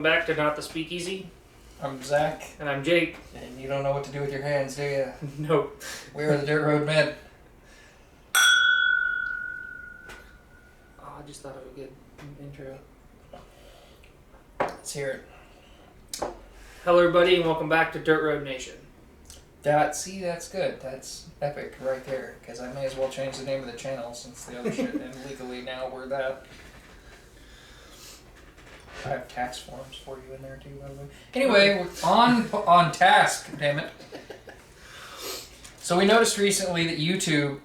Back to Not the Speakeasy. I'm Zach. And I'm Jake. And you don't know what to do with your hands, do you? Nope. We are the Dirt Road Men. Oh, I just thought of a good intro. Let's hear it. Hello, everybody, and welcome back to Dirt Road Nation. See, that's good. That's epic right there. Because I may as well change the name of the channel since the other shit, and legally now we're that. I have tax forms for you in there too, by the way. Anyway, we're on task, damn it. So we noticed recently that YouTube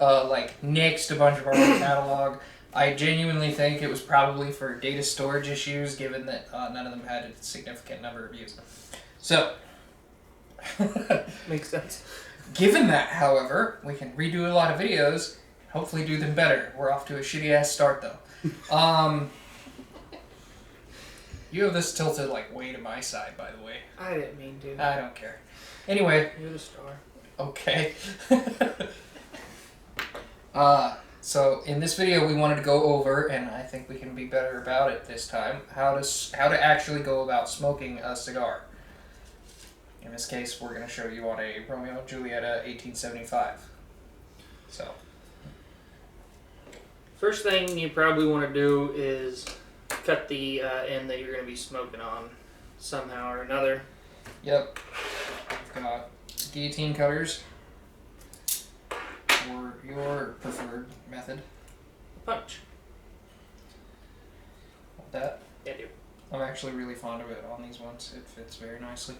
nixed a bunch of our old catalog. I genuinely think it was probably for data storage issues, given that none of them had a significant number of views. So, Makes sense. Given that, however, we can redo a lot of videos, hopefully do them better. We're off to a shitty ass start though. You have this tilted way to my side, by the way. I didn't mean to. I don't care. Anyway. You're the star. Okay. So in this video we wanted to go over, and I think we can be better about it this time, how to actually go about smoking a cigar. In this case, we're going to show you on a Romeo and Julieta 1875. So. First thing you probably want to do is cut the end that you're going to be smoking on somehow or another. Yep. We've got guillotine cutters, or your preferred method. Punch. Want that? Yeah, I do. I'm actually really fond of it on these ones. It fits very nicely.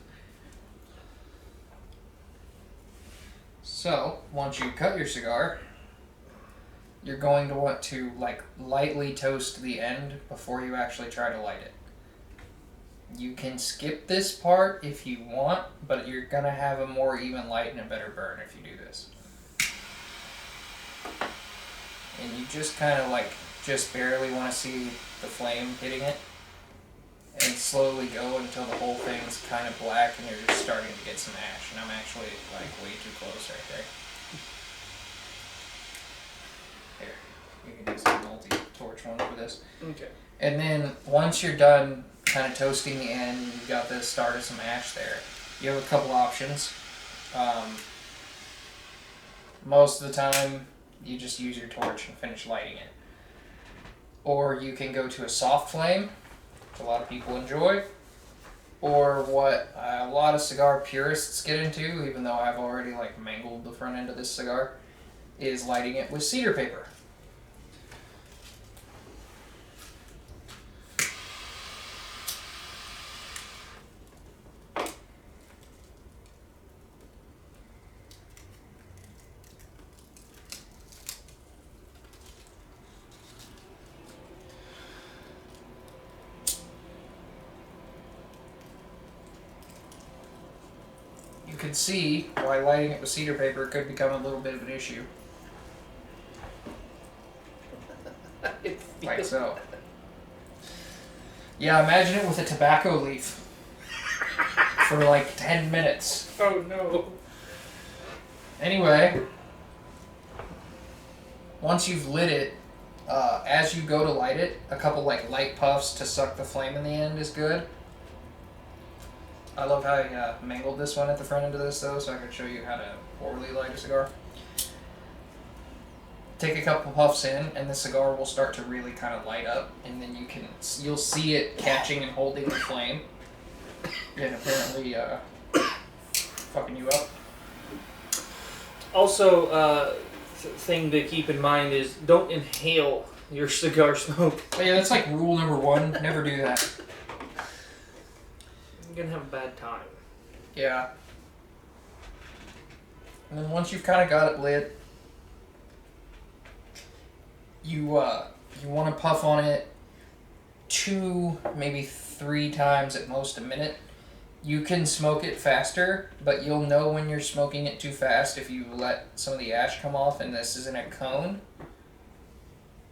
So, once you cut your cigar, you're going to want to lightly toast the end before you actually try to light it. You can skip this part if you want, but you're going to have a more even light and a better burn if you do this. And you just kind of just barely want to see the flame hitting it, and slowly go until the whole thing's kind of black and you're just starting to get some ash. And I'm actually way too close right there. Here, you can use the multi-torch one for this. Okay. And then once you're done kind of toasting the end, you've got the start of some ash there. You have a couple options. Most of the time, you just use your torch and finish lighting it. Or you can go to a soft flame, which a lot of people enjoy. Or what a lot of cigar purists get into, even though I've already mangled the front end of this cigar, is lighting it with cedar paper. You can see why lighting it with cedar paper could become a little bit of an issue. Like so. Yeah, imagine it with a tobacco leaf for 10 minutes. Oh no. Anyway, once you've lit it, as you go to light it, a couple light puffs to suck the flame in the end is good. I love how I mangled this one at the front end of this though, so I can show you how to orally light a cigar. Take a couple puffs in, and the cigar will start to really kind of light up, and then you'll see it catching and holding the flame, and apparently fucking you up. Also, thing to keep in mind is don't inhale your cigar smoke. But yeah, that's rule number 1. Never do that. You're going to have a bad time. Yeah. And then once you've kind of got it lit, you want to puff on it 2, maybe 3 times at most a minute. You can smoke it faster, but you'll know when you're smoking it too fast if you let some of the ash come off and this is in a cone.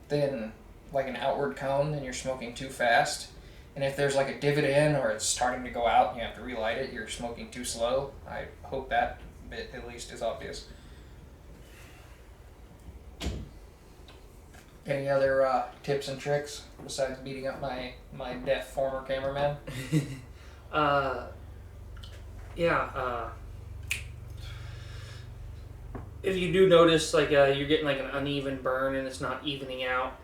Then, an outward cone, then you're smoking too fast. And if there's a divot in or it's starting to go out and you have to relight it, you're smoking too slow. I hope that bit at least is obvious. Any other tips and tricks besides beating up my deaf former cameraman? Yeah. If you do notice, like, you're getting like an uneven burn and it's not evening out,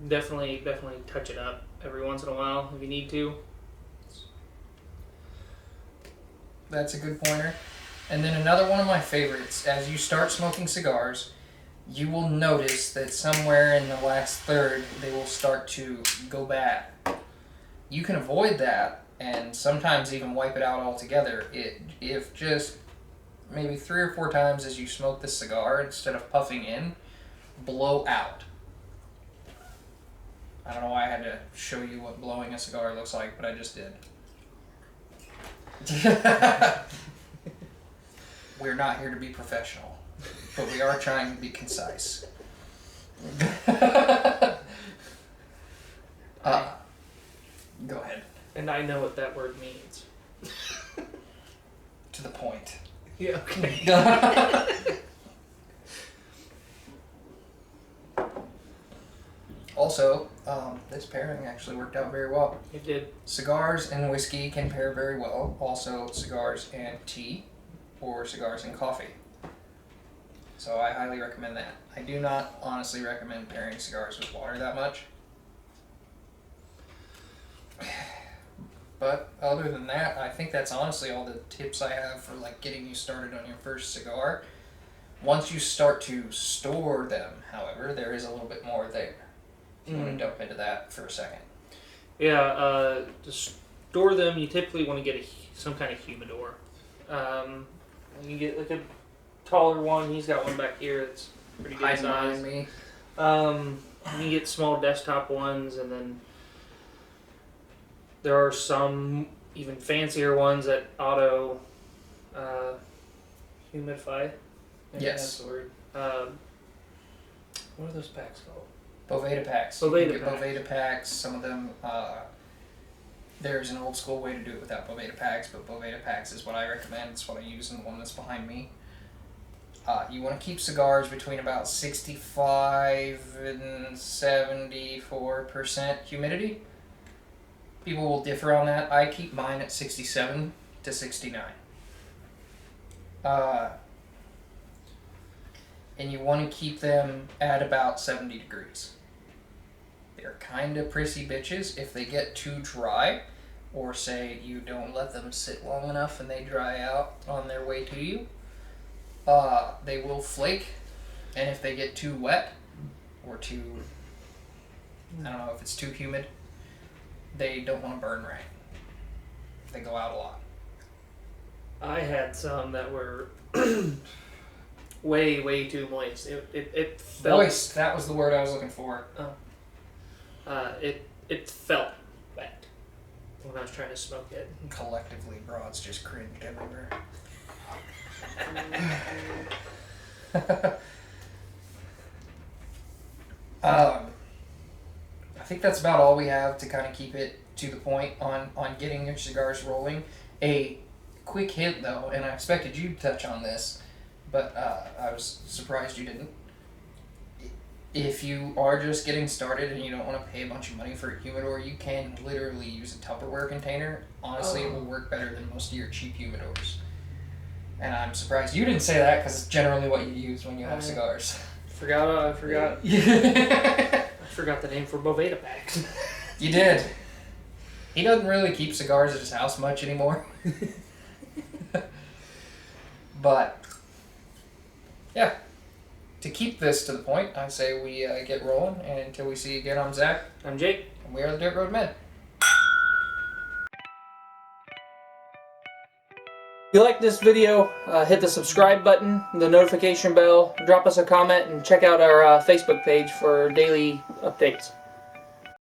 definitely touch it up every once in a while if you need to. That's a good pointer. And then another one of my favorites, as you start smoking cigars, you will notice that somewhere in the last third they will start to go bad. You can avoid that and sometimes even wipe it out altogether if just maybe 3 or 4 times as you smoke the cigar, instead of puffing in, blow out. I don't know why I had to show you what blowing a cigar looks like, but I just did. We're not here to be professional, but we are trying to be concise. Go ahead. And I know what that word means. To the point. Yeah, okay. Also, this pairing actually worked out very well. It did. Cigars and whiskey can pair very well. Also, cigars and tea, or cigars and coffee. So I highly recommend that. I do not honestly recommend pairing cigars with water that much. But other than that, I think that's honestly all the tips I have for like getting you started on your first cigar. Once you start to store them, however, there is a little bit more there. If you want to jump into that for a second. Yeah, to store them, you typically want to get some kind of humidor. You get like a taller one. He's got one back here that's pretty good size. Me. You get small desktop ones, and then there are some even fancier ones that auto humidify. Maybe Yes. that's the word. What are those packs called? Boveda packs. Boveda You can get packs. Boveda packs. Some of them, there's an old school way to do it without Boveda packs, but Boveda packs is what I recommend. It's what I use in the one that's behind me. You want to keep cigars between about 65 and 74% humidity. People will differ on that. I keep mine at 67 to 69. And you want to keep them at about 70 degrees. They're kind of prissy bitches. If they get too dry, or say you don't let them sit long enough and they dry out on their way to you, they will flake. And if they get too wet, or too, I don't know if it's too humid, they don't want to burn right. They go out a lot. I had some that were way too moist. It felt Moist, that was the word I was looking for. it felt wet when I was trying to smoke it. Collectively, broads just cringed everywhere. I think that's about all we have to kind of keep it to the point on getting your cigars rolling. A quick hint though, and I expected you to touch on this, but I was surprised you didn't. If you are just getting started and you don't want to pay a bunch of money for a humidor, you can literally use a Tupperware container. Honestly, it will work better than most of your cheap humidors. And I'm surprised you didn't say that, because it's generally what you use when you have cigars. I forgot. I forgot the name for Boveda packs. You did. He doesn't really keep cigars at his house much anymore. But, yeah. To keep this to the point, I say we get rolling, and until we see you again, I'm Zach. I'm Jake. And we are the Dirt Road Men. If you like this video, hit the subscribe button, the notification bell, drop us a comment, and check out our Facebook page for daily updates.